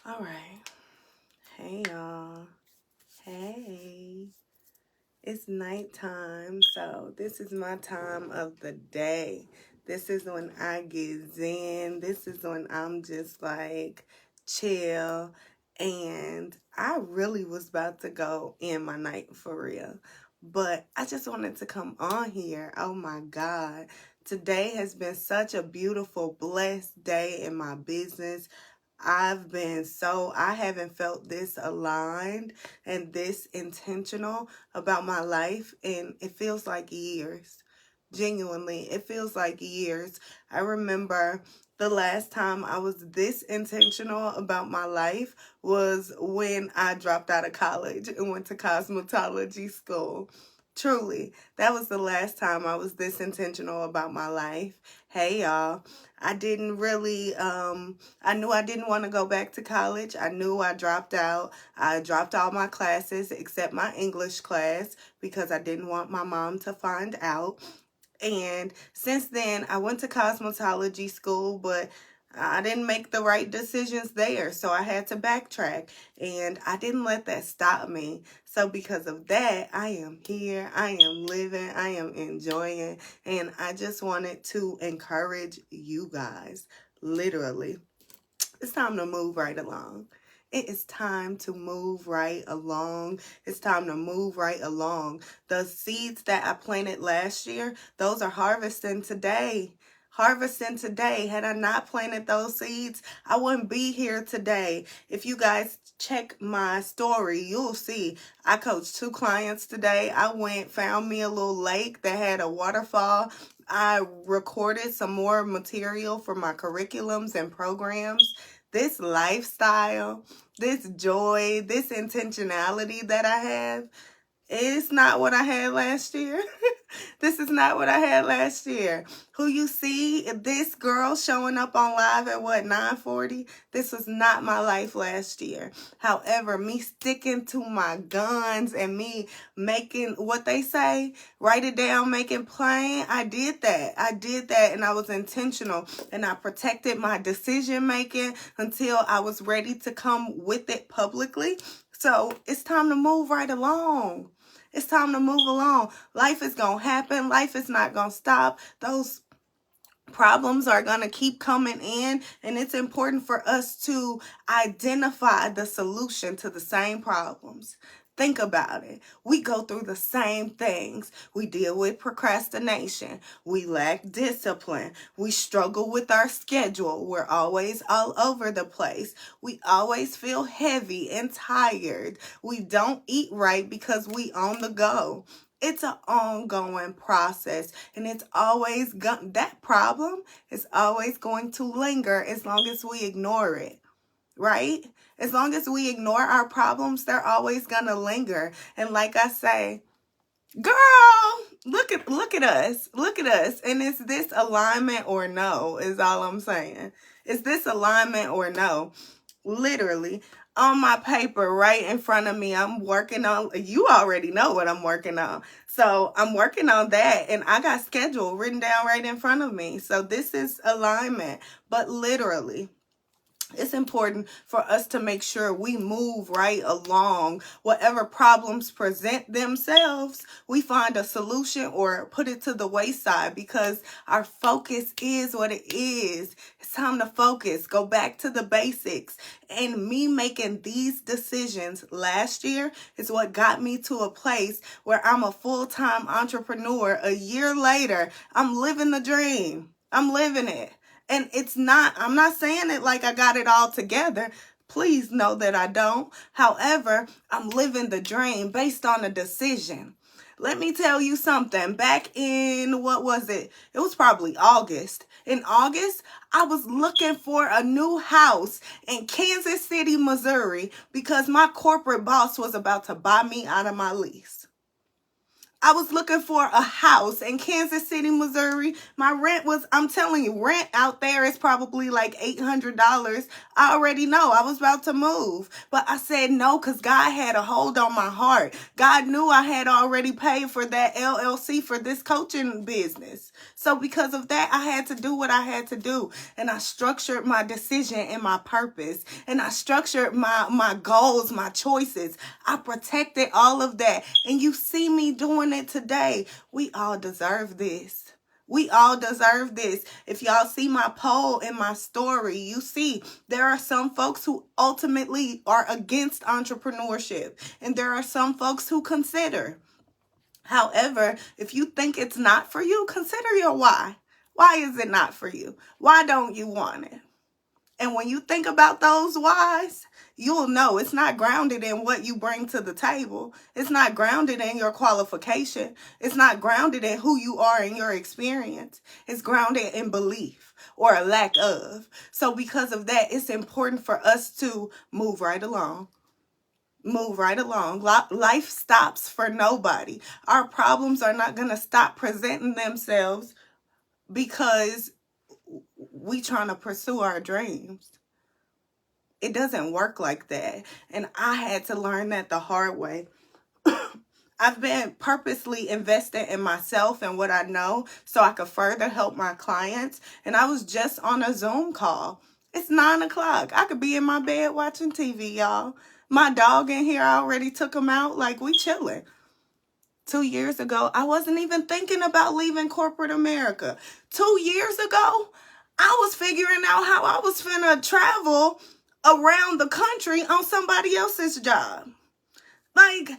All right. Hey, y'all. Hey. It's nighttime, so this is my time of the day. This is when I get zen. This is when I'm just like chill. And I really was about to go in my night for real. But I just wanted to come on here. Oh my God. Today has been such a beautiful, blessed day in my business. I haven't felt this aligned and this intentional about my life, and it feels like years. Genuinely, it feels like years. I remember the last time I was this intentional about my life was when I dropped out of college and went to cosmetology school. Truly, that was the last time I was this intentional about my life. Hey, y'all. I didn't really, I knew I didn't want to go back to college. I knew I dropped out. I dropped all my classes except my English class because I didn't want my mom to find out. And since then, I went to cosmetology school, but I didn't make the right decisions there. So I had to backtrack, and I didn't let that stop me. So because of that, I am here, I am living, I am enjoying, and I just wanted to encourage you guys, literally. It's time to move right along. It is time to move right along. It's time to move right along. The seeds that I planted last year, those are harvesting today. Harvesting today. Had I not planted those seeds, I wouldn't be here today. If you guys check my story, you'll see I coached 2 clients today. I found me a little lake that had a waterfall. I recorded some more material for my curriculums and programs. This lifestyle, this joy, this intentionality that I have, it's not what I had last year. This is not what I had last year. Who you see, this girl showing up on live at 9:40? This was not my life last year. However, me sticking to my guns and me making what they say, write it down, make it plain. I did that. And I was intentional, and I protected my decision making until I was ready to come with it publicly. So it's time to move right along. It's time to move along. Life is going to happen. Life is not going to stop. Those problems are going to keep coming in, and it's important for us to identify the solution to the same problems. Think about it. We go through the same things. We deal with procrastination. We lack discipline. We struggle with our schedule. We're always all over the place. We always feel heavy and tired. We don't eat right because we on the go. It's an ongoing process, and it's always that problem is always going to linger as long as we ignore it, right? As long as we ignore our problems, they're always gonna linger. And like I say, girl, look at us. Look at us. And is this alignment or no? Is all I'm saying. Is this alignment or no? Literally on my paper right in front of me, I'm working on, you already know what I'm working on. So I'm working on that, and I got schedule written down right in front of me. So this is alignment, but literally, it's important for us to make sure we move right along. Whatever problems present themselves, we find a solution or put it to the wayside because our focus is what it is. It's time to focus, go back to the basics. And me making these decisions last year is what got me to a place where I'm a full-time entrepreneur. A year later, I'm living the dream. I'm living it. And I'm not saying it like I got it all together. Please know that I don't. However, I'm living the dream based on a decision. Let me tell you something. Back in, what was it? It was probably August. In August, I was looking for a new house in Kansas City, Missouri, because my corporate boss was about to buy me out of my lease. I was looking for a house in Kansas City, Missouri. My rent was, I'm telling you, rent out there is probably like $800. I already know I was about to move, but I said no because God had a hold on my heart. God knew I had already paid for that LLC for this coaching business. So because of that, I had to do what I had to do. And I structured my decision and my purpose. And I structured my goals, my choices. I protected all of that. And you see me doing it today. We all deserve this. We all deserve this. If y'all see my poll in my story, you see there are some folks who ultimately are against entrepreneurship. And there are some folks who consider. However, if you think it's not for you, consider your why. Why is it not for you? Why don't you want it? And when you think about those whys, you'll know it's not grounded in what you bring to the table. It's not grounded in your qualification. It's not grounded in who you are in your experience. It's grounded in belief or a lack of. So because of that, it's important for us to move right along. Move right along. Life stops for nobody. Our problems are not going to stop presenting themselves because we trying to pursue our dreams. It doesn't work like that. And I had to learn that the hard way. I've been purposely investing in myself and what I know so I could further help my clients. And I was just on a Zoom call. It's 9 o'clock. I could be in my bed watching TV, y'all. My dog in here, I already took him out. Like, we chilling. 2 years ago, I wasn't even thinking about leaving corporate America. 2 years ago, I was figuring out how I was finna travel around the country on somebody else's job. Like,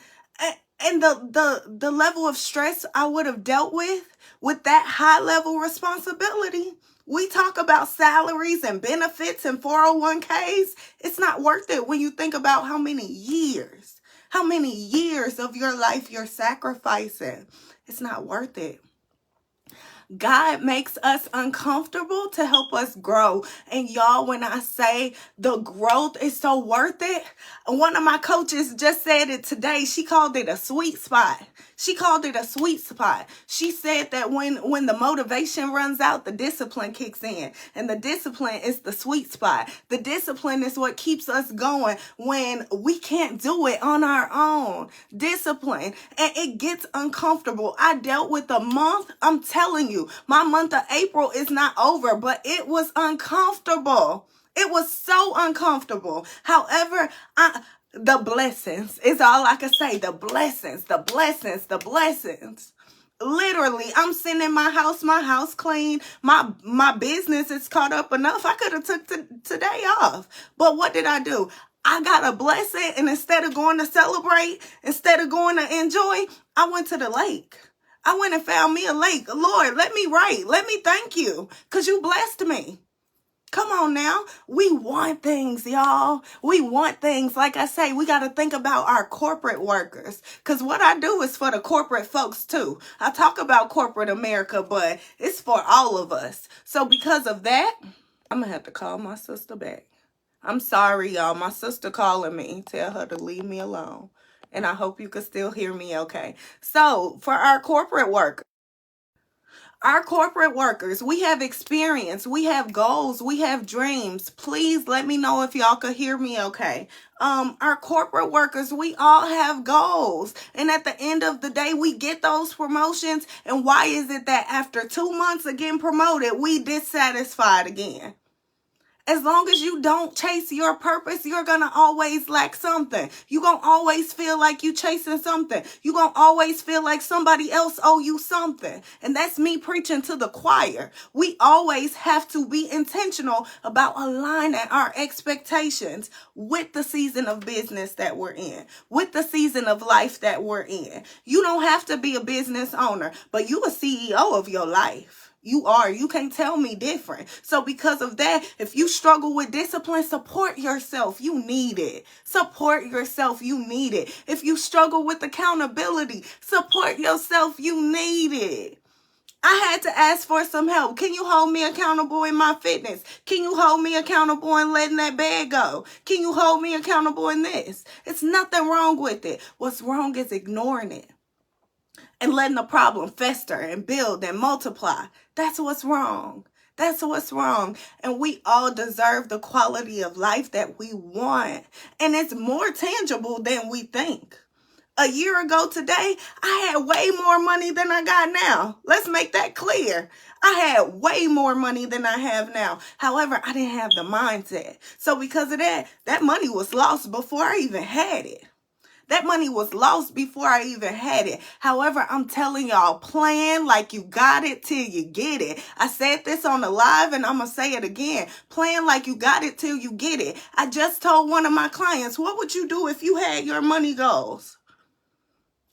and the level of stress I would have dealt with that high level responsibility. We talk about salaries and benefits and 401ks. It's not worth it when you think about how many years of your life you're sacrificing. It's not worth it. God makes us uncomfortable to help us grow. And y'all, when I say the growth is so worth it, one of my coaches just said it today. She called it a sweet spot. She called it a sweet spot. She said that when the motivation runs out, the discipline kicks in. And the discipline is the sweet spot. The discipline is what keeps us going when we can't do it on our own. Discipline. And it gets uncomfortable. I dealt with a month. I'm telling you, my month of April is not over, but it was uncomfortable. It was so uncomfortable. However, the blessings is all I can say. The blessings, the blessings, the blessings. Literally, I'm sitting in my house clean. My business is caught up enough. I could have took today off. But what did I do? I got a blessing, and instead of going to celebrate, instead of going to enjoy, I went to the lake. I went and found me a lake. Lord, let me write. Let me thank you because you blessed me. Come on now. We want things, y'all. We want things. Like I say, we got to think about our corporate workers. Because what I do is for the corporate folks too. I talk about corporate America, but it's for all of us. So because of that, I'm going to have to call my sister back. I'm sorry, y'all. My sister calling me. Tell her to leave me alone. And I hope you can still hear me okay. So for our corporate workers, we have experience, we have goals, we have dreams. Please let me know if y'all could hear me okay. Our corporate workers, we all have goals. And at the end of the day, we get those promotions. And why is it that after 2 months of getting promoted, we dissatisfied again? As long as you don't chase your purpose, you're going to always lack something. You're going to always feel like you chasing something. You're going to always feel like somebody else owe you something. And that's me preaching to the choir. We always have to be intentional about aligning our expectations with the season of business that we're in, with the season of life that we're in. You don't have to be a business owner, but you a CEO of your life. You are. You can't tell me different. So because of that, if you struggle with discipline, support yourself. You need it. Support yourself. You need it. If you struggle with accountability, support yourself. You need it. I had to ask for some help. Can you hold me accountable in my fitness? Can you hold me accountable in letting that bag go? Can you hold me accountable in this? It's nothing wrong with it. What's wrong is ignoring it. and letting the problem fester and build and multiply. That's what's wrong. That's what's wrong. And we all deserve the quality of life that we want. And it's more tangible than we think. A year ago today, I had way more money than I got now. Let's make that clear. I had way more money than I have now. However, I didn't have the mindset. So because of that, that money was lost before I even had it. That money was lost before I even had it. However, I'm telling y'all, plan like you got it till you get it. I said this on the live and I'm going to say it again. Plan like you got it till you get it. I just told one of my clients, what would you do if you had your money goals?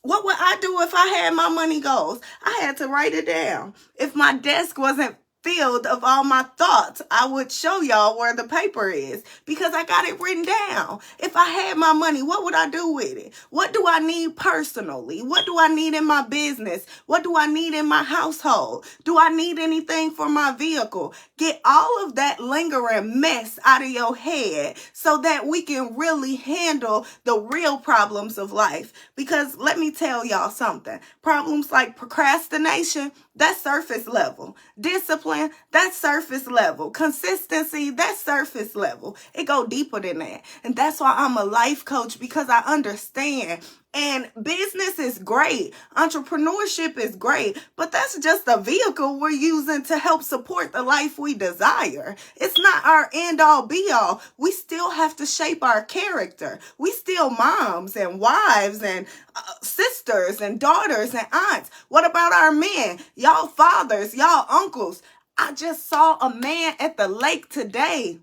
What would I do if I had my money goals? I had to write it down. If my desk wasn't filled of all my thoughts, I would show y'all where the paper is because I got it written down. If I had my money, what would I do with it? What do I need personally? What do I need in my business? What do I need in my household? Do I need anything for my vehicle? Get all of that lingering mess out of your head so that we can really handle the real problems of life. Because let me tell y'all something. Problems like procrastination, that's surface level. Discipline, that's surface level. Consistency, that's surface level. It go deeper than that. And that's why I'm a life coach, because I understand. And business is great. Entrepreneurship is great. But that's just a vehicle we're using to help support the life we desire. It's not our end all be all. We still have to shape our character. We still moms and wives and sisters and daughters and aunts. What about our men? Y'all fathers, y'all uncles. I just saw a man at the lake today.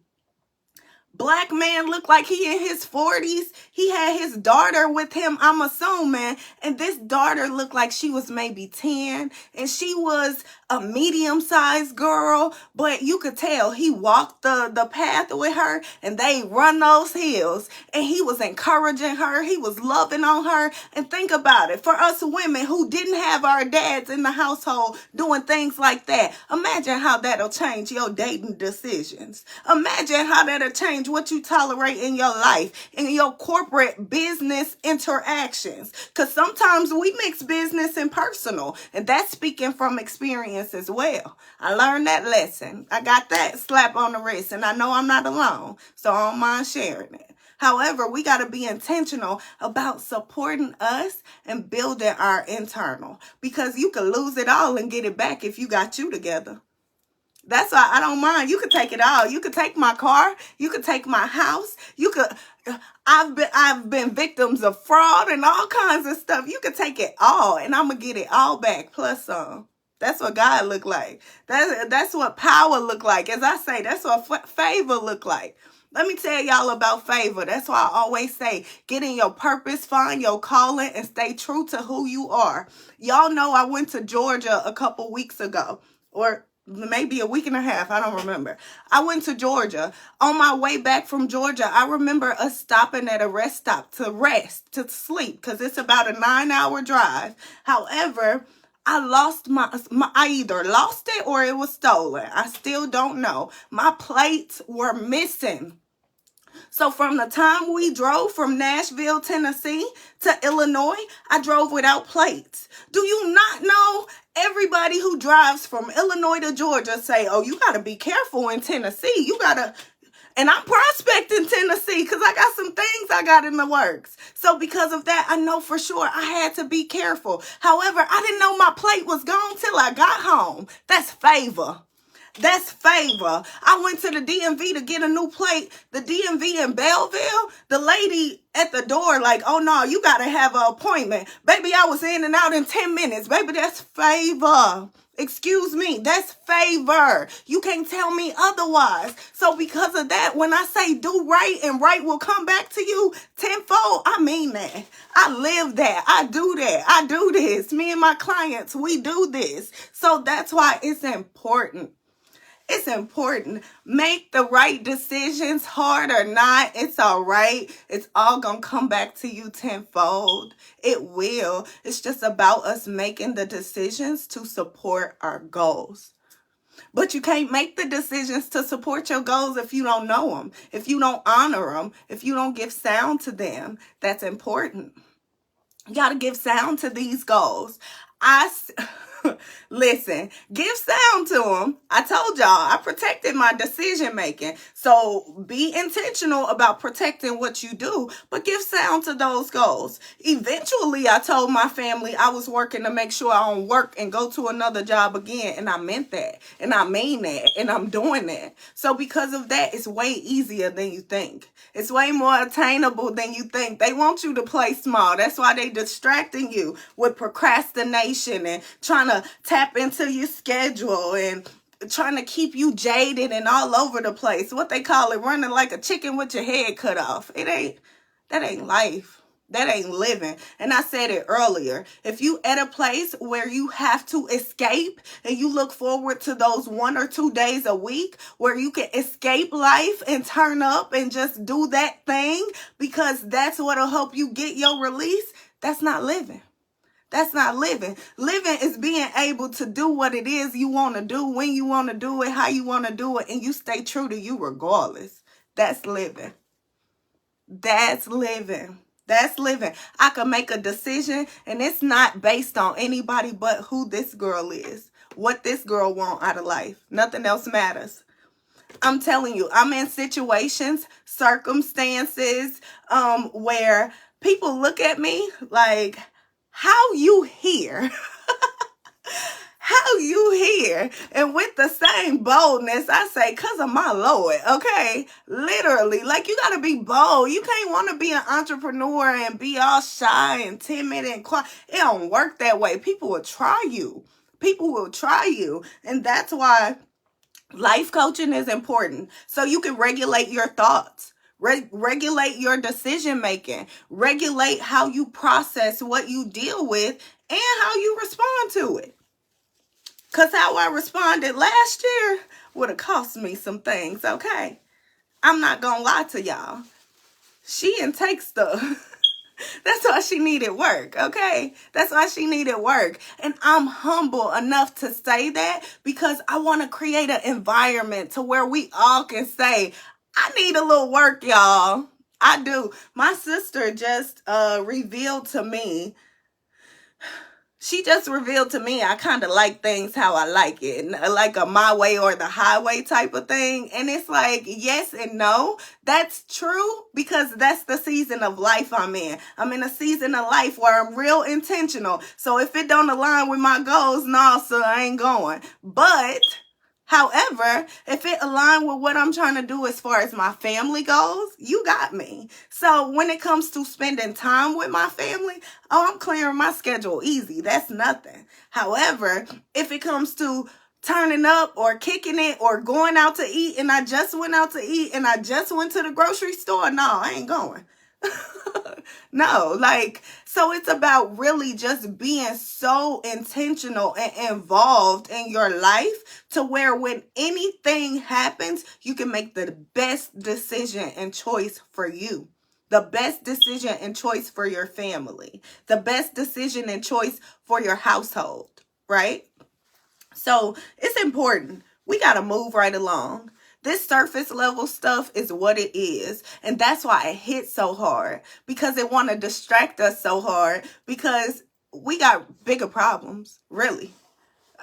Black man looked like he in his 40s. He had his daughter with him, I'm assuming. And this daughter looked like she was maybe 10. And she was a medium-sized girl. But you could tell he walked the path with her. And they run those hills. And he was encouraging her. He was loving on her. And think about it. For us women who didn't have our dads in the household doing things like that. Imagine how that'll change your dating decisions. Imagine how that'll change what you tolerate in your life, in your corporate business interactions. Because sometimes we mix business and personal, and that's speaking from experience as well. I learned that lesson. I got that slap on the wrist, and I know I'm not alone, so I don't mind sharing it. However, we got to be intentional about supporting us and building our internal, because you can lose it all and get it back if you got you together. That's why I don't mind. You could take it all. You could take my car. You could take my house. You could. I've been victims of fraud and all kinds of stuff. You could take it all, and I'm gonna get it all back plus some. That's what God look like. That's what power look like. As I say, that's what favor look like. Let me tell y'all about favor. That's why I always say, get in your purpose, find your calling, and stay true to who you are. Y'all know I went to Georgia a couple weeks ago, or maybe a week and a half. I don't remember. I went to Georgia. On my way back from Georgia, I remember us stopping at a rest stop to rest, to sleep, because it's about a 9-hour drive. However, I lost I either lost it or it was stolen. I still don't know. My plates were missing. So from the time we drove from Nashville, Tennessee to Illinois, I drove without plates. Do you not know? Everybody who drives from Illinois to Georgia say, oh, you got to be careful in Tennessee. You got to, and I'm prospecting Tennessee because I got some things I got in the works. So because of that, I know for sure I had to be careful. However, I didn't know my plate was gone till I got home. That's favor. That's favor. I went to the DMV to get a new plate. The DMV in Belleville, the lady at the door like, oh no, you got to have an appointment. Baby, I was in and out in 10 minutes. Baby, that's favor. Excuse me, that's favor. You can't tell me otherwise. So because of that, when I say do right and right will come back to you tenfold, I mean that. I live that. I do that. I do this. Me and my clients, we do this. So that's why it's important. It's important. Make the right decisions, hard or not. It's all right. It's all going to come back to you tenfold. It will. It's just about us making the decisions to support our goals. But you can't make the decisions to support your goals if you don't know them, if you don't honor them, if you don't give sound to them. That's important. You got to give sound to these goals. Listen, give sound to them. I told y'all I protected my decision making. So be intentional about protecting what you do, but give sound to those goals. Eventually, I told my family I was working to make sure I don't work and go to another job again. And I meant that. And I mean that. And I'm doing that. So because of that, it's way easier than you think. It's way more attainable than you think. They want you to play small. That's why they distracting you with procrastination and trying to tap into your schedule and trying to keep you jaded and all over the place. What they call it, running like a chicken with your head cut off. That ain't life. That ain't living. And I said it earlier. If you at a place where you have to escape and you look forward to those 1 or 2 days a week where you can escape life and turn up and just do that thing because that's what'll help you get your release, that's not living. That's not living. Living is being able to do what it is you want to do, when you want to do it, how you want to do it, and you stay true to you regardless. That's living. That's living. That's living. I can make a decision and it's not based on anybody but who this girl is, what this girl want out of life. Nothing else matters. I'm telling you, I'm in situations, circumstances, where people look at me like, how you here? How you here? And with the same boldness, I say, because of my Lord, okay? Literally, like you got to be bold. You can't want to be an entrepreneur and be all shy and timid and quiet. It don't work that way. People will try you. People will try you. And that's why life coaching is important. So you can regulate your thoughts. Regulate your decision making. Regulate how you process what you deal with and how you respond to it. Because how I responded last year would have cost me some things, okay? I'm not going to lie to y'all. She didn't take stuff. That's why she needed work, okay? That's why she needed work. And I'm humble enough to say that because I want to create an environment to where we all can say, I need a little work, y'all. I do. My sister just revealed to me, I kind of like things how I like it, like a my way or the highway type of thing. And it's like, yes and no. That's true because that's the season of life I'm in. I'm in a season of life where I'm real intentional. So if it don't align with my goals, no, so I ain't going. But however, if it aligns with what I'm trying to do as far as my family goes, you got me. So when it comes to spending time with my family, I'm clearing my schedule easy. That's nothing. However, if it comes to turning up or kicking it or going out to eat and I just went out to eat and I just went to the grocery store, no, I ain't going. No, so it's about really just being so intentional and involved in your life to where when anything happens, you can make the best decision and choice for you. The best decision and choice for your family. The best decision and choice for your household, right? So it's important. We got to move right along. This surface level stuff is what it is. And that's why it hits so hard. Because it want to distract us so hard. Because we got bigger problems. Really.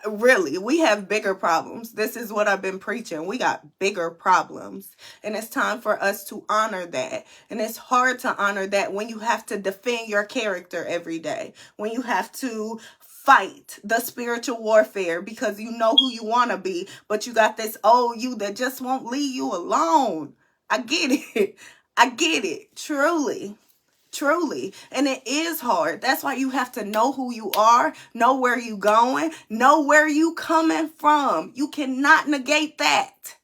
Really. We have bigger problems. This is what I've been preaching. We got bigger problems. And it's time for us to honor that. And it's hard to honor that when you have to defend your character every day. When you have to fight the spiritual warfare because you know who you want to be, but you got this old you that just won't leave you alone. I get it. I get it. Truly. And it is hard. That's why you have to know who you are, know where you going, know where you coming from. You cannot negate that.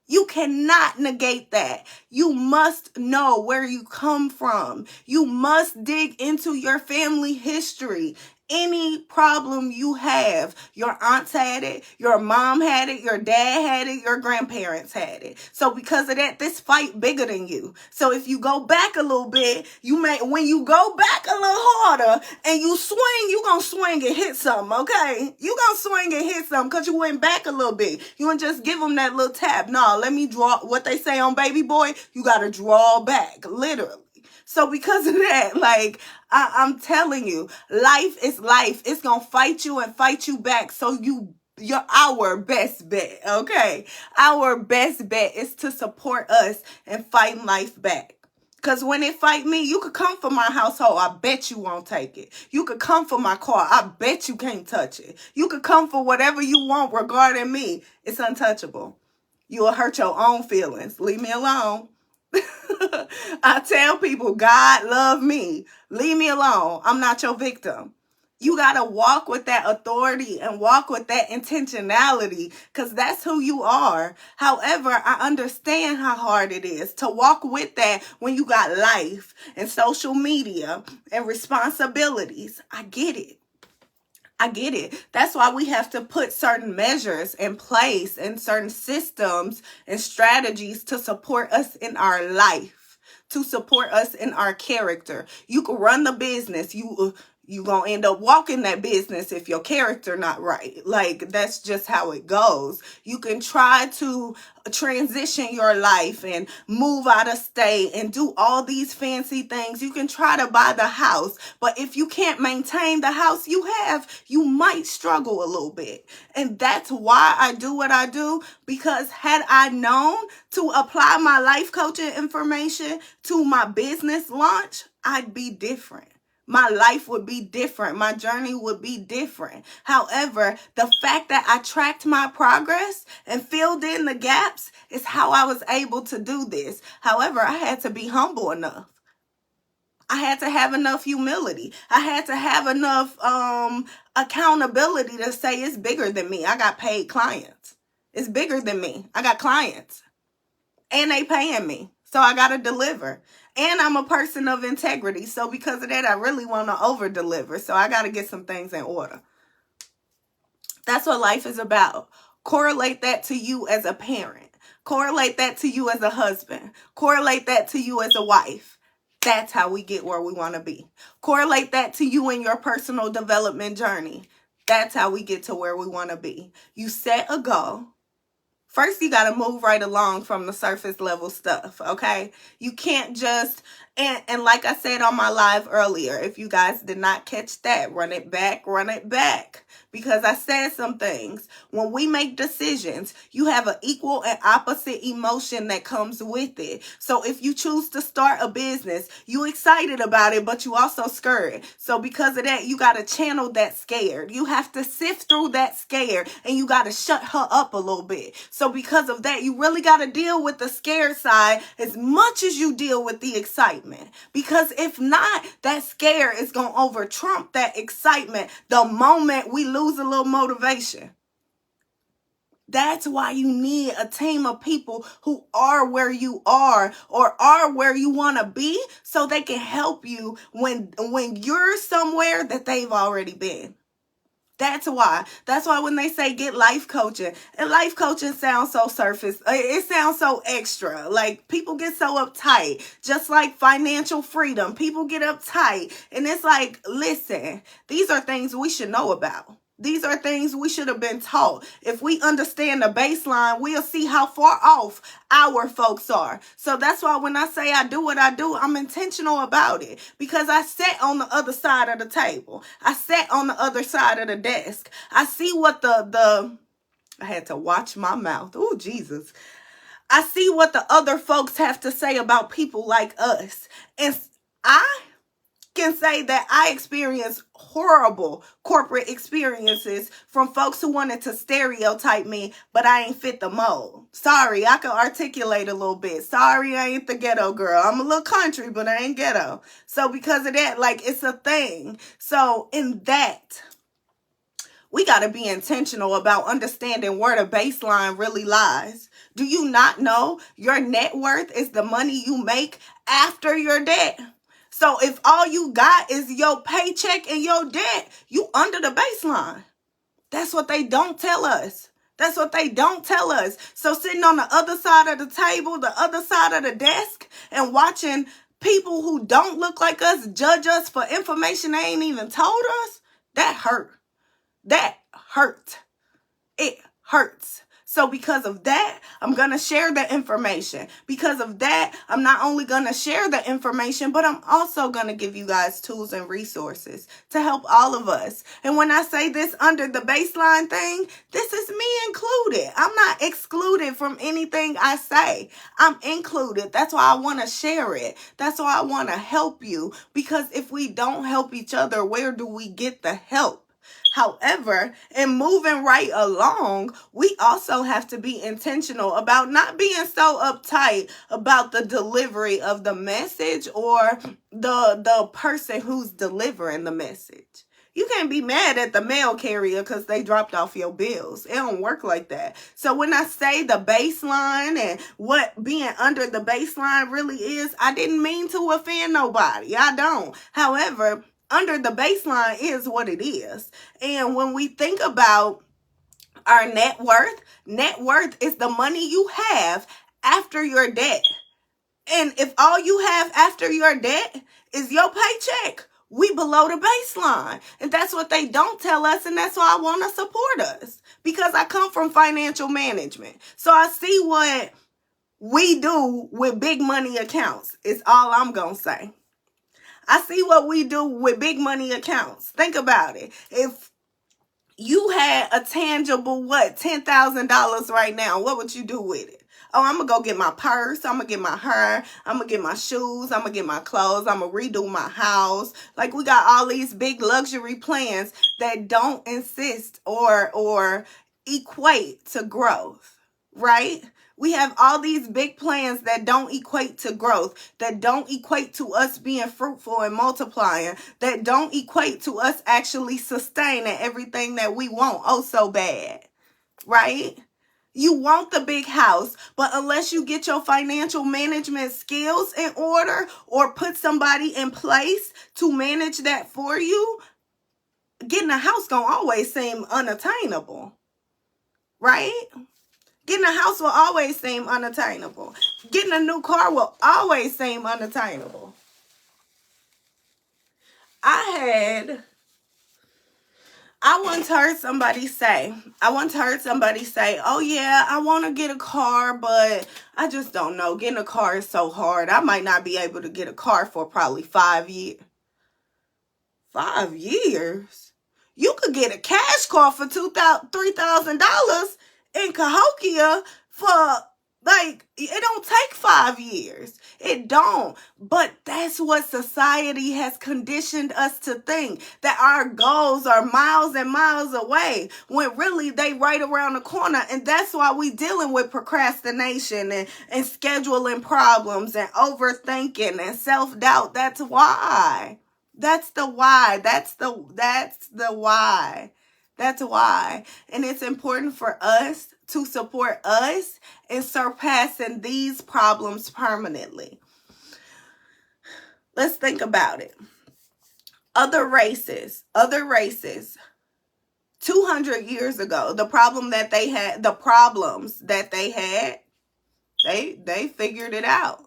You cannot negate that. You must know where you come from. You must dig into your family history. Any problem you have, your aunts had it, your mom had it, your dad had it, your grandparents had it. So because of that, this fight bigger than you. So if you go back a little bit, when you go back a little harder and you swing, you gonna swing and hit something, okay? You gonna swing and hit something because you went back a little bit. You wouldn't just give them that little tap. No, let me draw. What they say on Baby Boy, you gotta draw back, literally. So because of that, like, I'm telling you, life is life. It's going to fight you and fight you back. So you're our best bet, okay? Our best bet is to support us and fight life back. Because when it fight me, you could come for my household. I bet you won't take it. You could come for my car. I bet you can't touch it. You could come for whatever you want regarding me. It's untouchable. You will hurt your own feelings. Leave me alone. I tell people, God love me. Leave me alone. I'm not your victim. You got to walk with that authority and walk with that intentionality because that's who you are. However, I understand how hard it is to walk with that when you got life and social media and responsibilities. I get it. I get it. That's why we have to put certain measures in place and certain systems and strategies to support us in our life, to support us in our character. You can run the business. You gonna end up walking that business if your character not right. Like, that's just how it goes. You can try to transition your life and move out of state and do all these fancy things. You can try to buy the house, but if you can't maintain the house you have, you might struggle a little bit. And that's why I do what I do, because had I known to apply my life coaching information to my business launch, I'd be different. My life would be different. My journey would be different. However, the fact that I tracked my progress and filled in the gaps is how I was able to do this. However, I had to be humble enough. I had to have enough humility. I had to have enough accountability to say it's bigger than me. I got paid clients. It's bigger than me. I got clients. And they paying me. So I got to deliver. And I'm a person of integrity. So because of that, I really want to over deliver. So I got to get some things in order. That's what life is about. Correlate that to you as a parent. Correlate that to you as a husband. Correlate that to you as a wife. That's how we get where we want to be. Correlate that to you in your personal development journey. That's how we get to where we want to be. You set a goal. First, you got to move right along from the surface level stuff, okay? You can't just, and like I said on my live earlier, if you guys did not catch that, run it back. Because I said some things. When we make decisions, you have an equal and opposite emotion that comes with it. So if you choose to start a business, you excited about it, but you also scared. So because of that, you got to channel that scared. You have to sift through that scared, and you got to shut her up a little bit. So because of that, you really got to deal with the scared side as much as you deal with the excitement. Because if not, that scare is going to over trump that excitement the moment we lose a little motivation. That's why you need a team of people who are where you are or are where you want to be, so they can help you when you're somewhere that they've already been. That's why when they say get life coaching, and life coaching sounds so surface, it sounds so extra. Like, people get so uptight, just like financial freedom. People get uptight, and it's like, listen, these are things we should know about. These are things we should have been taught. If we understand the baseline, we'll see how far off our folks are. So that's why when I say I do what I do, I'm intentional about it, because I sat on the other side of the table. I sat on the other side of the desk. I see what I had to watch my mouth. Oh, Jesus. I see what the other folks have to say about people like us. And I can say that I experienced horrible corporate experiences from folks who wanted to stereotype me, but I ain't fit the mold. Sorry, I can articulate a little bit. Sorry, I ain't the ghetto girl. I'm a little country, but I ain't ghetto. So because of that, like, it's a thing. So in that, we got to be intentional about understanding where the baseline really lies. Do you not know your net worth is the money you make after your debt? So if all you got is your paycheck and your debt, you under the baseline. That's what they don't tell us. That's what they don't tell us. So sitting on the other side of the table, the other side of the desk, and watching people who don't look like us judge us for information they ain't even told us, that hurt. That hurt. It hurts. So because of that, I'm going to share the information. Because of that, I'm not only going to share the information, but I'm also going to give you guys tools and resources to help all of us. And when I say this under the baseline thing, this is me included. I'm not excluded from anything I say. I'm included. That's why I want to share it. That's why I want to help you. Because if we don't help each other, where do we get the help? However, in moving right along, we also have to be intentional about not being so uptight about the delivery of the message or the person who's delivering the message. You can't be mad at the mail carrier because they dropped off your bills. It don't work like that. So when I say the baseline and what being under the baseline really is, I didn't mean to offend nobody. I don't. However, under the baseline is what it is. And when we think about our net worth is the money you have after your debt. And if all you have after your debt is your paycheck, we below the baseline. And that's what they don't tell us. And that's why I want to support us, because I come from financial management. So I see what we do with big money accounts is all I'm going to say. I see what we do with big money accounts. Think about it. If you had a tangible, $10,000 right now, what would you do with it? Oh, I'm going to go get my purse. I'm going to get my hair. I'm going to get my shoes. I'm going to get my clothes. I'm going to redo my house. Like, we got all these big luxury plans that don't insist or equate to growth, right? We have all these big plans that don't equate to growth, that don't equate to us being fruitful and multiplying, that don't equate to us actually sustaining everything that we want oh so bad, right? You want the big house, but unless you get your financial management skills in order or put somebody in place to manage that for you, getting a house gonna always seem unattainable, right? Getting a house will always seem unattainable. Getting a new car will always seem unattainable. I once heard somebody say, oh yeah, I want to get a car, but I just don't know. Getting a car is so hard. I might not be able to get a car for probably 5 years. 5 years? You could get a cash car for $2,000, $3,000 in Cahokia for, like, it don't take 5 years. It don't. But that's what society has conditioned us to think, that our goals are miles and miles away when really they right around the corner. And that's why we dealing with procrastination and scheduling problems and overthinking and self-doubt. That's why. That's the why. That's the why. That's why. And it's important for us to support us in surpassing these problems permanently. Let's think about it. Other races, 200 years ago, the problems that they had, they figured it out.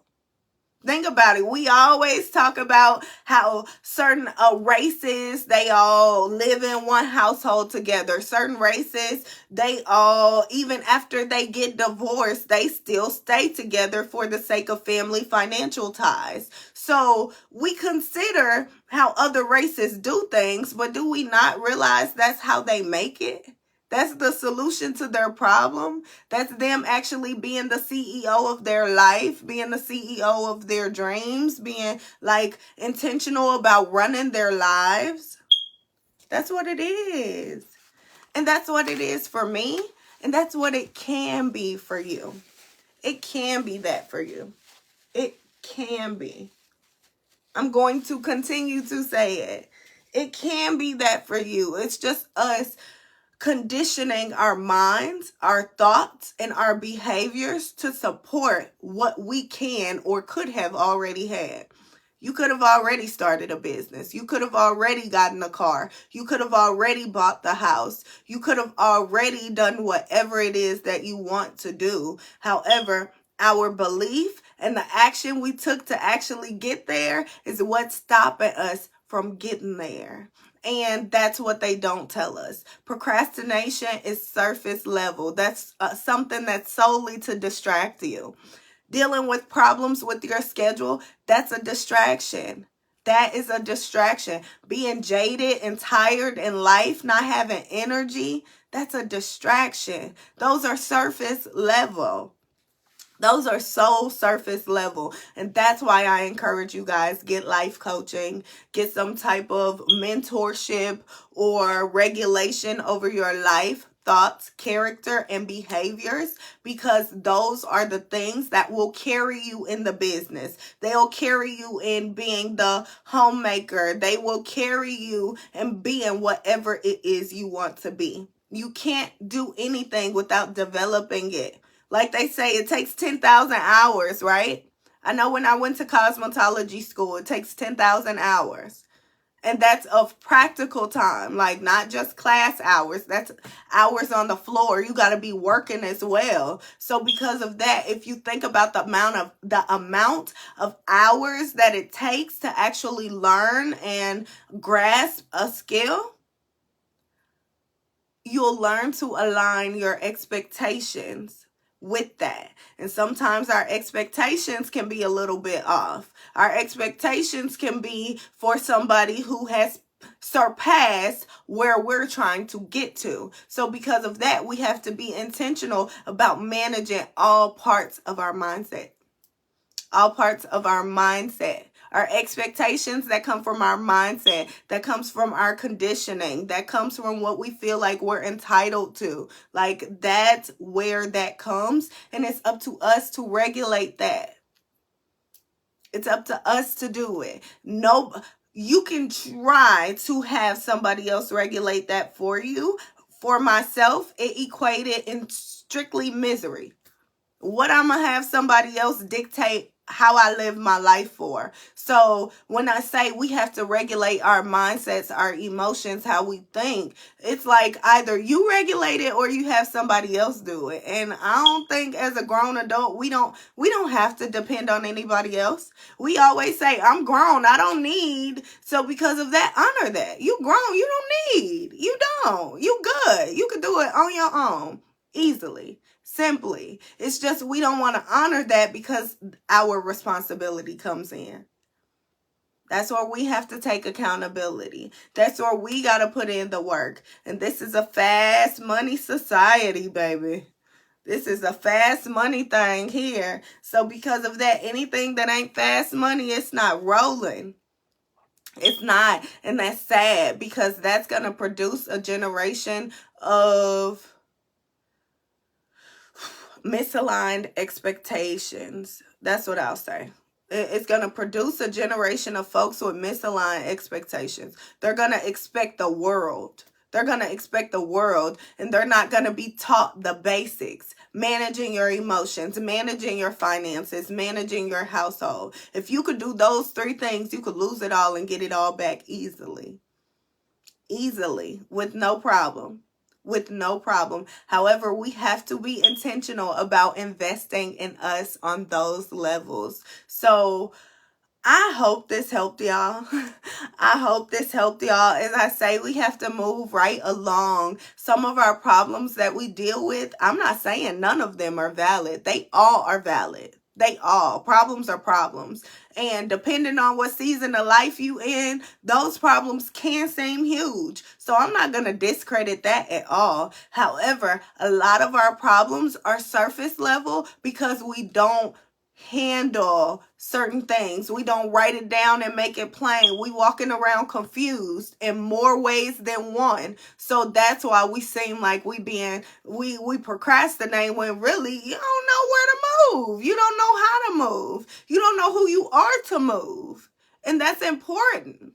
Think about it. We always talk about how certain races, they all live in one household together. Certain races, they all, even after they get divorced, they still stay together for the sake of family financial ties. So we consider how other races do things, but do we not realize that's how they make it? That's the solution to their problem. That's them actually being the CEO of their life, being the CEO of their dreams, being like intentional about running their lives. That's what it is. And that's what it is for me. And that's what it can be for you. It can be that for you. It can be. I'm going to continue to say it. It can be that for you. It's just us conditioning our minds, our thoughts, and our behaviors to support what we can or could have already had. You could have already started a business. You could have already gotten a car. You could have already bought the house. You could have already done whatever it is that you want to do. However, our belief and the action we took to actually get there is what's stopping us from getting there. And that's what they don't tell us. Procrastination is surface level. That's something that's solely to distract you. Dealing with problems with your schedule, that's a distraction. That is a distraction. Being jaded and tired in life, not having energy, that's a distraction. Those are surface level. Those are so surface level. And that's why I encourage you guys, get life coaching, get some type of mentorship or regulation over your life, thoughts, character, and behaviors, because those are the things that will carry you in the business. They'll carry you in being the homemaker. They will carry you in being whatever it is you want to be. You can't do anything without developing it. Like they say, it takes 10,000 hours, right? I know when I went to cosmetology school, it takes 10,000 hours. And that's of practical time, like not just class hours. That's hours on the floor. You got to be working as well. So because of that, if you think about the amount of hours that it takes to actually learn and grasp a skill, you'll learn to align your expectations with that. And sometimes our expectations can be a little bit off. Our expectations can be for somebody who has surpassed where we're trying to get to. So because of that, we have to be intentional about managing all parts of our mindset. All parts of our mindset. Our expectations that come from our mindset, that comes from our conditioning, that comes from what we feel like we're entitled to. Like that's where that comes, and it's up to us to regulate that. It's up to us to do it. No, you can try to have somebody else regulate that for you. For myself, it equated in strictly misery. What I'm going to have somebody else dictate how I live my life for. So when I say we have to regulate our mindsets, our emotions, how we think, it's like either you regulate it or you have somebody else do it. And I don't think as a grown adult, we don't have to depend on anybody else. We always say, I'm grown, I don't need. So because of that, honor that. You grown, you don't need. You don't. You good. You can do it on your own easily. Simply. It's just we don't want to honor that because our responsibility comes in. That's where we have to take accountability. That's where we got to put in the work. And this is a fast money society, baby. This is a fast money thing here. So because of that, anything that ain't fast money, it's not rolling. It's not. And that's sad because that's going to produce a generation of misaligned expectations. That's what I'll say. It's going to produce a generation of folks with misaligned expectations. They're going to expect the world. They're going to expect the world, and they're not going to be taught the basics. Managing your emotions, managing your finances, managing your household. If you could do those 3 things, you could lose it all and get it all back easily. Easily, with no problem. With no problem. However, we have to be intentional about investing in us on those levels. So I hope this helped y'all. I hope this helped y'all. As I say, we have to move right along. Some of our problems that we deal with, I'm not saying none of them are valid. They all are valid. They all. Problems are problems. And depending on what season of life you in, those problems can seem huge. So I'm not going to discredit that at all. However, a lot of our problems are surface level because we don't handle certain things. We don't write it down and make it plain. We walking around confused in more ways than one. So that's why we seem like we procrastinate when really you don't know where to move. You don't know how to move. You don't know who you are to move. And that's important.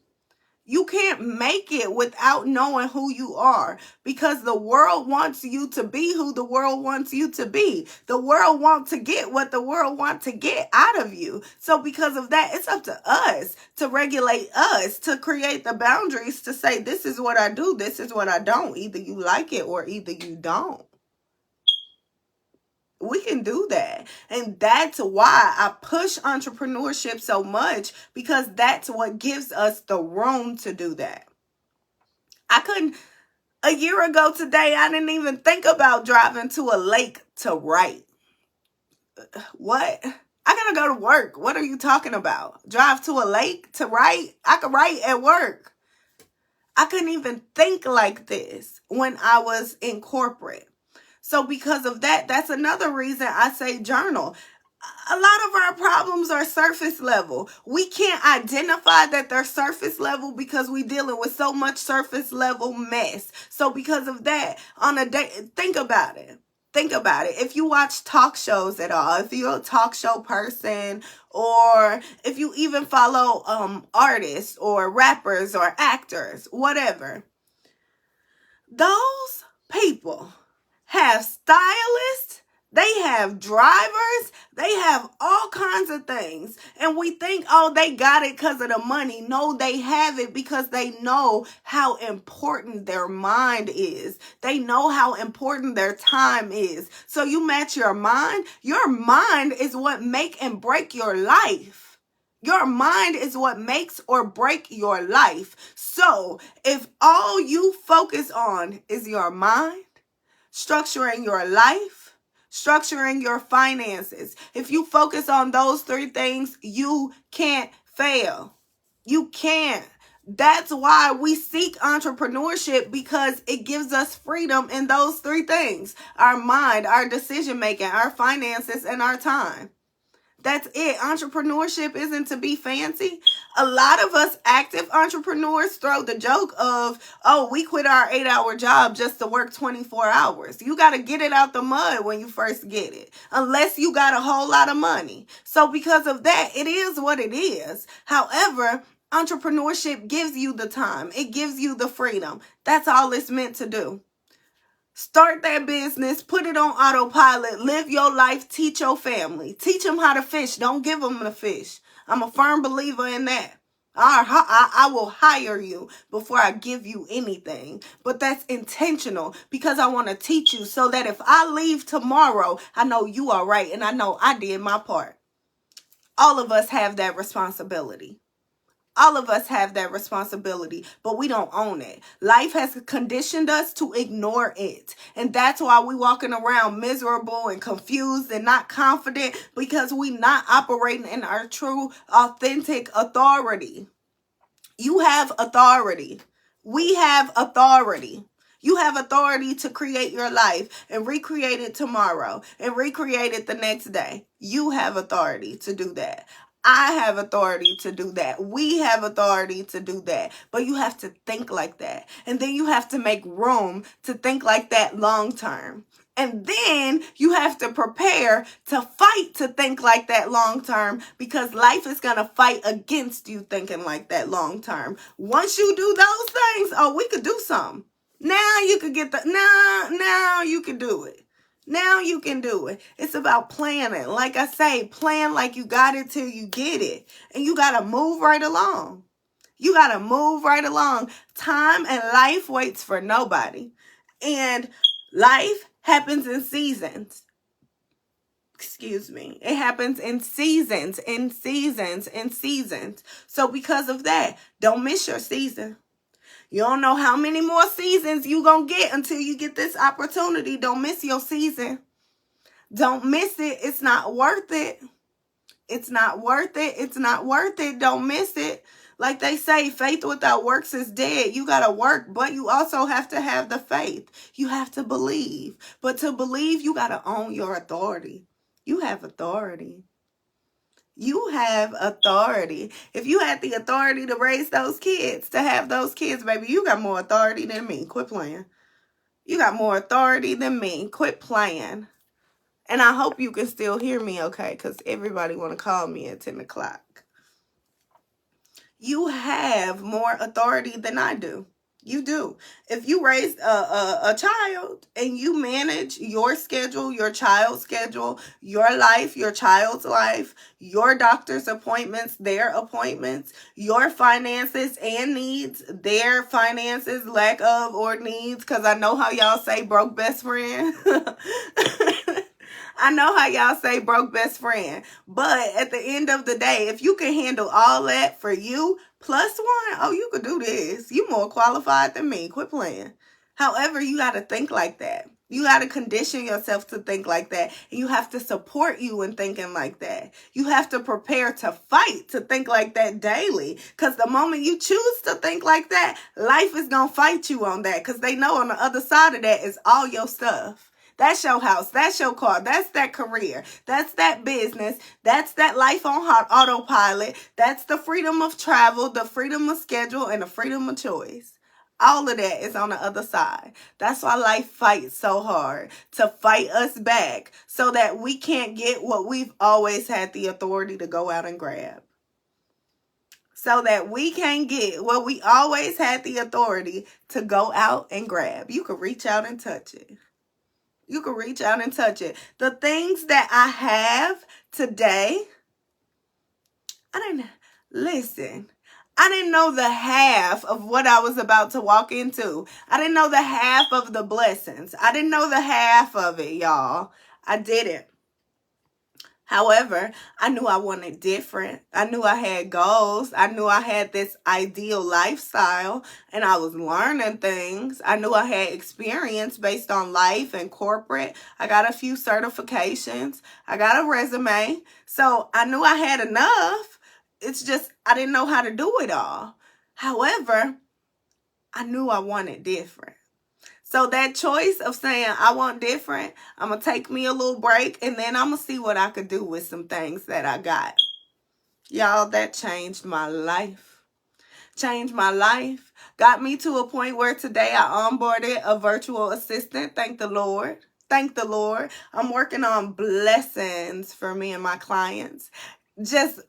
You can't make it without knowing who you are, because the world wants you to be who the world wants you to be. The world wants to get what the world wants to get out of you. So because of that, it's up to us to regulate us, to create the boundaries, to say, this is what I do, this is what I don't. Either you like it or either you don't. We can do that. And that's why I push entrepreneurship so much, because that's what gives us the room to do that. I couldn't, a year ago today, I didn't even think about driving to a lake to write. What? I gotta go to work. What are you talking about? Drive to a lake to write? I could write at work. I couldn't even think like this when I was in corporate. So because of that, that's another reason I say journal. A lot of our problems are surface level. We can't identify that they're surface level because we're dealing with so much surface level mess. So because of that, on a day, think about it. Think about it. If you watch talk shows at all, if you're a talk show person, or if you even follow artists or rappers or actors, whatever, those people have stylists, they have drivers, they have all kinds of things. And we think, oh, they got it because of the money. No, they have it because they know how important their mind is. They know how important their time is. So you match your mind. Your mind is what make and break your life. Your mind is what makes or break your life. So if all you focus on is your mind, structuring your life, structuring your finances, if you focus on those three things, you can't fail. You can't. That's why we seek entrepreneurship, because it gives us freedom in those three things: our mind, our decision making, our finances, and our time. That's it. Entrepreneurship isn't to be fancy. A lot of us active entrepreneurs throw the joke of, oh, we quit our 8-hour job just to work 24 hours. You got to get it out the mud when you first get it, unless you got a whole lot of money. So because of that, it is what it is. However, entrepreneurship gives you the time. It gives you the freedom. That's all it's meant to do. Start that business, put it on autopilot, live your life, teach your family. Teach them how to fish. Don't give them the fish. I'm a firm believer in that. I will hire you before I give you anything. But that's intentional, because I want to teach you so that if I leave tomorrow, I know you are right and I know I did my part. All of us have that responsibility. All of us have that responsibility, but we don't own it. Life has conditioned us to ignore it. And that's why we walking around miserable and confused and not confident, because we not operating in our true, authentic authority. You have authority. We have authority. You have authority to create your life and recreate it tomorrow and recreate it the next day. You have authority to do that. I have authority to do that. We have authority to do that. But you have to think like that. And then you have to make room to think like that long term. And then you have to prepare to fight to think like that long term, because life is going to fight against you thinking like that long term. Once you do those things, oh, we could do something. Now you could get now you can do it. Now you can do it. It's about planning. Like I say, plan like you got it till you get it. And you got to move right along. You got to move right along. Time and life waits for nobody. And life happens in seasons. Excuse me. It happens in seasons, in seasons, in seasons. So because of that, don't miss your season. You don't know how many more seasons you gonna get until you get this opportunity. Don't miss your season. Don't miss it. It's not worth it. It's not worth it. It's not worth it. Don't miss it. Like they say, faith without works is dead. You gotta work, but you also have to have the faith. You have to believe. But to believe, you gotta own your authority. You have authority. You have authority. If you had the authority to raise those kids, to have those kids, baby, you got more authority than me. Quit playing. You got more authority than me. Quit playing. And I hope you can still hear me okay, because everybody want to call me at 10 o'clock. You have more authority than I do. You do. If you raise a child and you manage your schedule, your child's schedule, your life, your child's life, your doctor's appointments, their appointments, your finances and needs, their finances, lack of or needs, because I know how y'all say broke best friend. I know how y'all say broke best friend, but at the end of the day, if you can handle all that for you plus one, oh, you could do this. You more qualified than me. Quit playing. However, you got to think like that. You got to condition yourself to think like that. And you have to support you in thinking like that. You have to prepare to fight to think like that daily. Because the moment you choose to think like that, life is going to fight you on that. Because they know on the other side of that is all your stuff. That's your house. That's your car. That's that career. That's that business. That's that life on autopilot. That's the freedom of travel, the freedom of schedule, and the freedom of choice. All of that is on the other side. That's why life fights so hard to fight us back so that we can't get what we've always had the authority to go out and grab. So that we can't get what we always had the authority to go out and grab. You can reach out and touch it. You can reach out and touch it. The things that I have today, I didn't know the half of what I was about to walk into. I didn't know the half of the blessings. I didn't know the half of it, y'all. I didn't. However, I knew I wanted different. I knew I had goals. I knew I had this ideal lifestyle and I was learning things. I knew I had experience based on life and corporate. I got a few certifications. I got a resume. So I knew I had enough. It's just I didn't know how to do it all. However, I knew I wanted different. So that choice of saying, I want different, I'm going to take me a little break, and then I'm going to see what I could do with some things that I got. Y'all, that changed my life. Changed my life. Got me to a point where today I onboarded a virtual assistant. Thank the Lord. Thank the Lord. I'm working on blessings for me and my clients. Just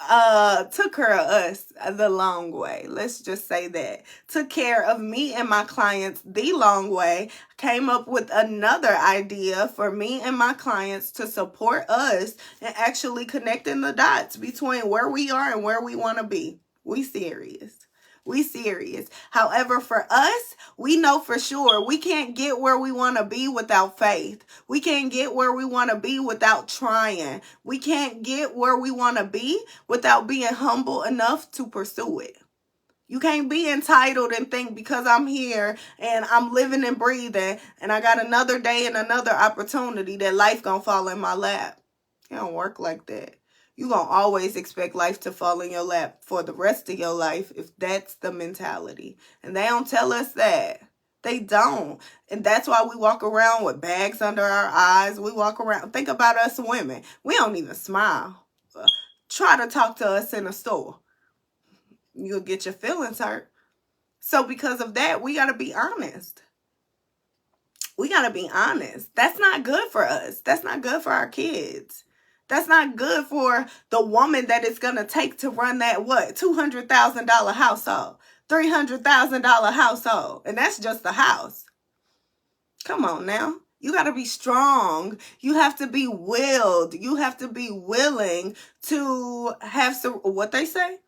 took care of us the long way. Let's just say that. Took care of me and my clients the long way. Came up with another idea for me and my clients to support us and actually connecting the dots between where we are and where we want to be. We serious. We serious. However, for us, we know for sure we can't get where we want to be without faith. We can't get where we want to be without trying. We can't get where we want to be without being humble enough to pursue it. You can't be entitled and think because I'm here and I'm living and breathing and I got another day and another opportunity that life gonna fall in my lap. It don't work like that. You're going to always expect life to fall in your lap for the rest of your life if that's the mentality. And they don't tell us that. They don't. And that's why we walk around with bags under our eyes. We walk around. Think about us women. We don't even smile. Try to talk to us in a store. You'll get your feelings hurt. So because of that, we got to be honest. We got to be honest. That's not good for us. That's not good for our kids. That's not good for the woman that it's going to take to run that, $200,000 household, $300,000 household. And that's just the house. Come on now. You got to be strong. You have to be willed. You have to be willing to have what they say.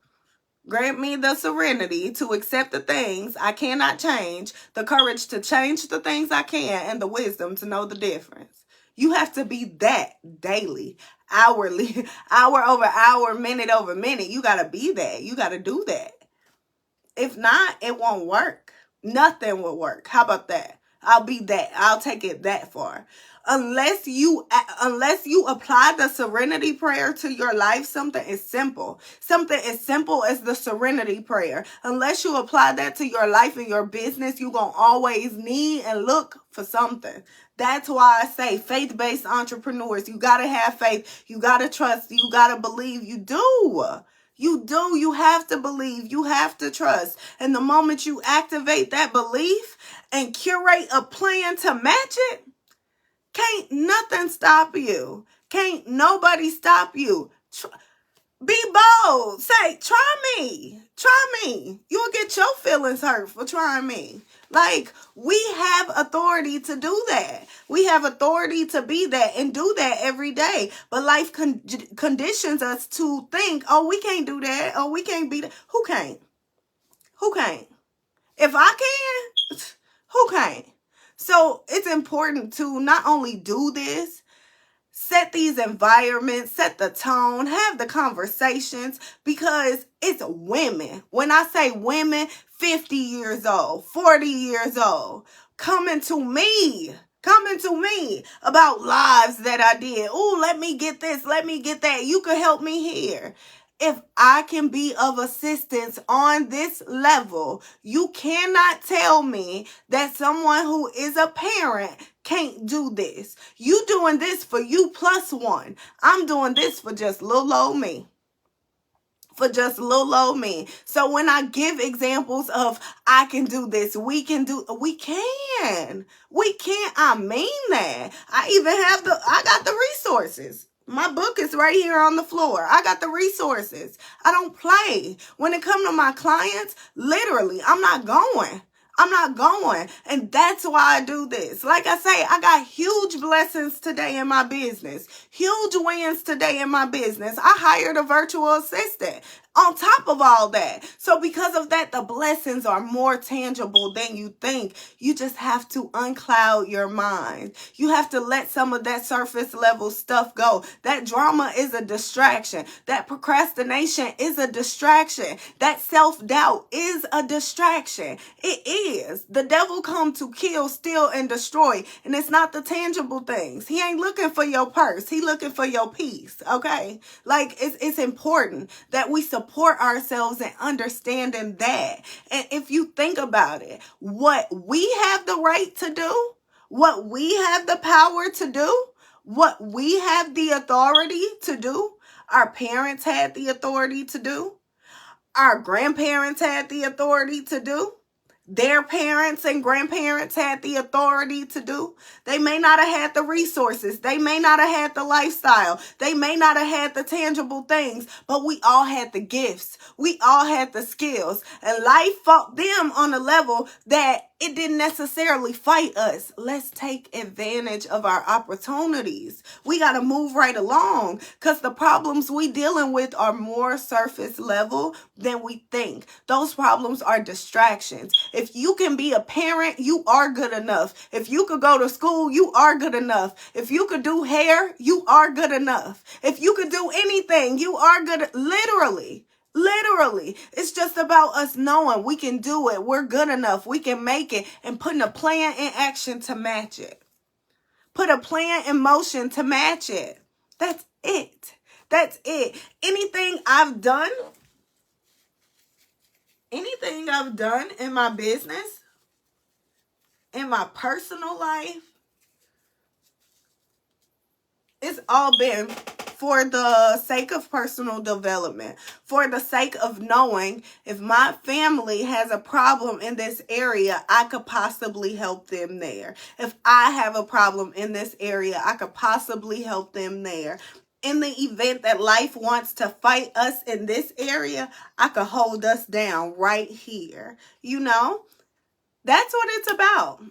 Grant me the serenity to accept the things I cannot change, the courage to change the things I can, and the wisdom to know the difference. You have to be that daily, hourly, hour over hour, minute over minute. You got to be that. You got to do that. If not, it won't work. Nothing will work. How about that? I'll be that. I'll take it that far. Unless you apply the serenity prayer to your life, something is simple. Something as simple as the serenity prayer. Unless you apply that to your life and your business, you're going to always need and look for something. That's why I say faith-based entrepreneurs, you got to have faith. You got to trust. You got to believe. You do. You do. You have to believe. You have to trust. And the moment you activate that belief and curate a plan to match it, can't nothing stop you. Can't nobody stop you. Be bold. Say, try me. Try me. You'll get your feelings hurt for trying me. Like, we have authority to do that. We have authority to be that and do that every day. But life conditions us to think, oh, we can't do that. Oh, we can't be that. Who can't? Who can't? If I can, who can't? So it's important to not only do this, Set these environments, set the tone, have the conversations, because it's women. When I say women, 50 years old, 40 years old, coming to me about lives that I did. Oh, let me get this, let me get that. You can help me here. If I can be of assistance on this level, you cannot tell me that someone who is a parent can't do this. You doing this for you plus one. I'm doing this for just little old me. For just little old me. So when I give examples of I can do this, we can. I mean that. I got the resources. My book is right here on the floor. I got the resources. I don't play. When it comes to my clients, literally, I'm not going. And that's why I do this. Like I say, I got huge blessings today in my business. Huge wins today in my business. I hired a virtual assistant on top of all that. So because of that, the blessings are more tangible than you think. You just have to uncloud your mind. You have to let some of that surface level stuff go. That drama is a distraction. That procrastination is a distraction. That self-doubt is a distraction. It is. The devil come to kill, steal, and destroy. And it's not the tangible things. He ain't looking for your purse. He looking for your peace. Okay? Like, it's important that we support ourselves in understanding that. And if you think about it, what we have the right to do, what we have the power to do, what we have the authority to do, our parents had the authority to do, our grandparents had the authority to do, their parents and grandparents had the authority to do. They may not have had the resources. They may not have had the lifestyle. They may not have had the tangible things, but we all had the gifts. We all had the skills. And life fought them on a level that it didn't necessarily fight us. Let's take advantage of our opportunities. We got to move right along, because the problems we dealing with are more surface level than we think. Those problems are distractions. If you can be a parent, you are good enough. If you could go to school, you are good enough. If you could do hair, you are good enough. If you could do anything, you are good. Literally, it's just about us knowing we can do it. We're good enough. We can make it, and putting a plan in action to match it. Put a plan in motion to match it. That's it. Anything I've done in my business, in my personal life, it's all been for the sake of personal development, for the sake of knowing if my family has a problem in this area, I could possibly help them there. If I have a problem in this area, I could possibly help them there. In the event that life wants to fight us in this area, I could hold us down right here. You know, that's what it's about.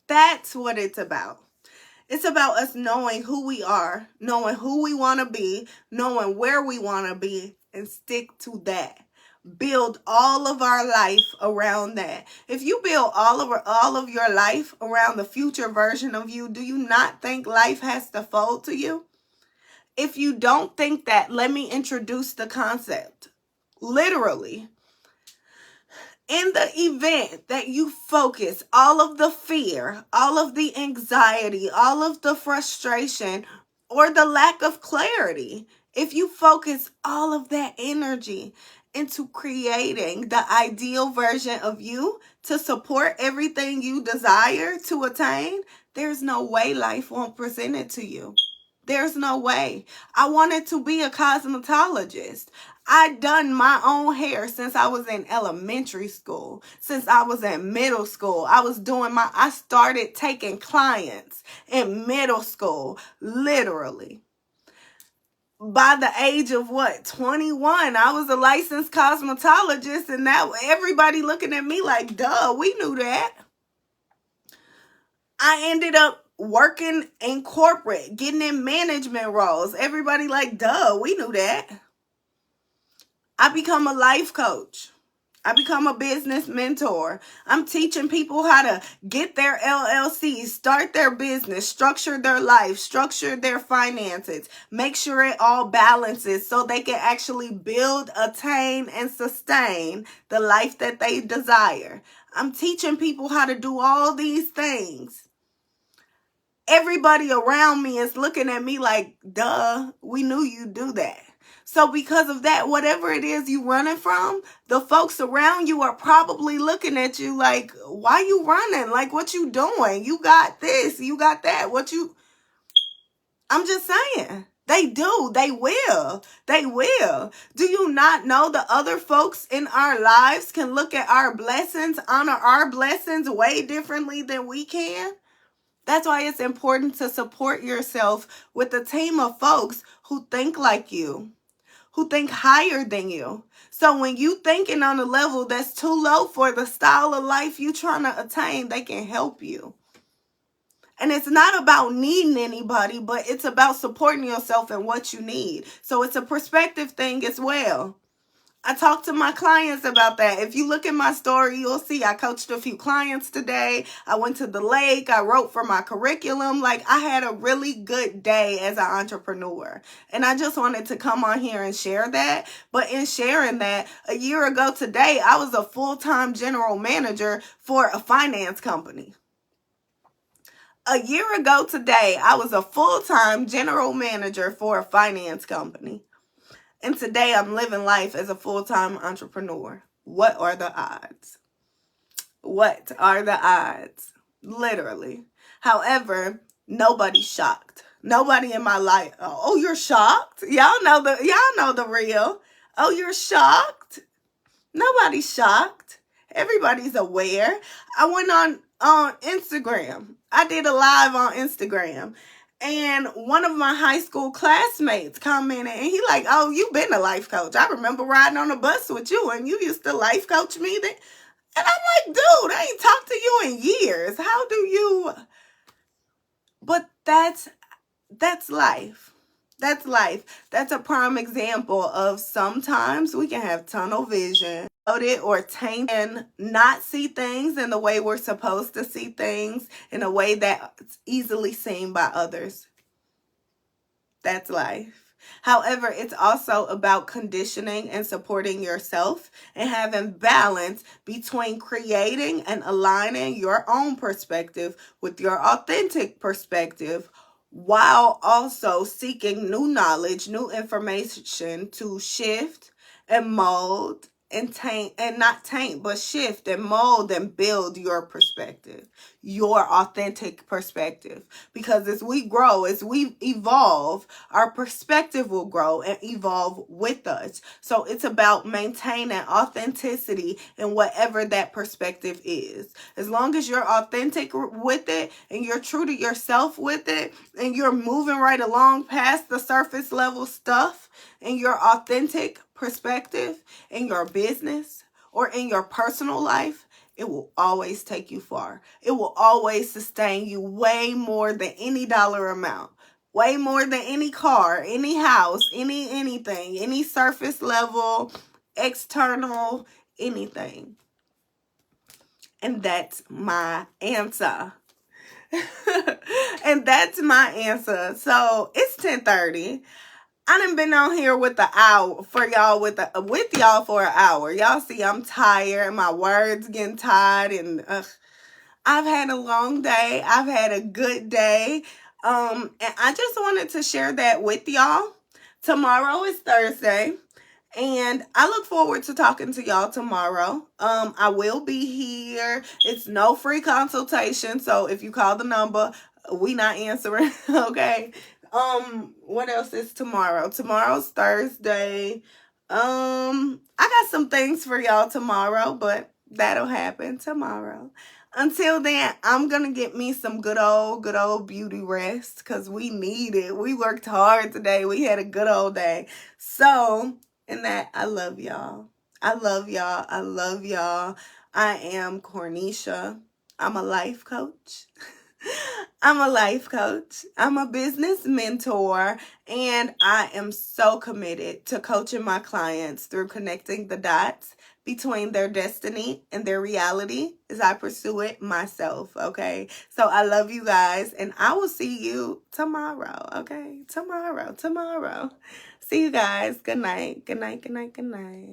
That's what it's about. It's about us knowing who we are, knowing who we want to be, knowing where we want to be, and stick to that. Build all of our life around that. If you build all of your life around the future version of you, do you not think life has to fold to you? If you don't think that, let me introduce the concept. Literally, in the event that you focus all of the fear, all of the anxiety, all of the frustration, or the lack of clarity, if you focus all of that energy into creating the ideal version of you to support everything you desire to attain, there's no way life won't present it to you. There's no way. I wanted to be a cosmetologist. I done my own hair since I was in elementary school, since I was in middle school. I started taking clients in middle school, literally. By the age of 21, I was a licensed cosmetologist, and now everybody looking at me like, duh, we knew that. I ended up working in corporate, getting in management roles. Everybody like, duh, we knew that. I become a life coach. I become a business mentor. I'm teaching people how to get their LLCs, start their business, structure their life, structure their finances, make sure it all balances so they can actually build, attain, and sustain the life that they desire. I'm teaching people how to do all these things. Everybody around me is looking at me like, duh, we knew you'd do that. So because of that, whatever it is you running from, the folks around you are probably looking at you like, why you running? Like, what you doing? You got this, you got that. I'm just saying. They do. They will. They will. Do you not know the other folks in our lives can look at our blessings, honor our blessings way differently than we can? That's why it's important to support yourself with a team of folks who think like you, who think higher than you. So when you thinking on a level that's too low for the style of life you trying to attain, they can help you. And it's not about needing anybody, but it's about supporting yourself and what you need. So it's a perspective thing as well. I talk to my clients about that. If you look at my story, you'll see I coached a few clients today. I went to the lake. I wrote for my curriculum. Like, I had a really good day as an entrepreneur. And I just wanted to come on here and share that. But in sharing that, a year ago today, I was a full-time general manager for a finance company. A year ago today, I was a full-time general manager for a finance company. And today I'm living life as a full-time entrepreneur. What are the odds? What are the odds? Literally. However, nobody's shocked. Nobody in my life. Oh, you're shocked? Y'all know the real. Oh, you're shocked? Nobody's shocked. Everybody's aware. I went on Instagram. I did a live on Instagram. And one of my high school classmates commented, and he like, oh, you been a life coach. I remember riding on a bus with you, and you used to life coach me then. And I'm like, dude, I ain't talked to you in years. How do you? But that's life. That's life. That's a prime example of sometimes we can have tunnel vision or taint and not see things in the way we're supposed to see things, in a way that's easily seen by others. That's life. However, it's also about conditioning and supporting yourself and having balance between creating and aligning your own perspective with your authentic perspective, while also seeking new knowledge, new information to shift and mold and but shift and mold and build your perspective, your authentic perspective. Because as we grow, as we evolve, our perspective will grow and evolve with us. So it's about maintaining authenticity in whatever that perspective is. As long as you're authentic with it and you're true to yourself with it and you're moving right along past the surface level stuff and your authentic perspective in your business or in your personal life, it will always take you far. It will always sustain you way more than any dollar amount, way more than any car, any house, anything, any surface level, external, anything. And that's my answer. And that's my answer. So it's 10:30. I done been on here with the hour for y'all with y'all for an hour. Y'all see I'm tired. My words getting tired, and I've had a long day. I've had a good day. And I just wanted to share that with y'all. Tomorrow is Thursday, and I look forward to talking to y'all tomorrow. I will be here. It's no free consultation, so if you call the number, we not answering, okay? What else is tomorrow? Tomorrow's Thursday. I got some things for y'all tomorrow, but that'll happen tomorrow. Until then, I'm gonna get me some good old beauty rest, because we need it. We worked hard today. We had a good old day. So, in that, I love y'all. I love y'all. I love y'all. I am Cornesha. I'm a life coach. I'm a life coach. I'm a business mentor, and I am so committed to coaching my clients through connecting the dots, between their destiny and their reality as I pursue it myself, okay? So I love you guys, and I will see you tomorrow, okay? Tomorrow. See you guys. Good night. Good night, good night, good night.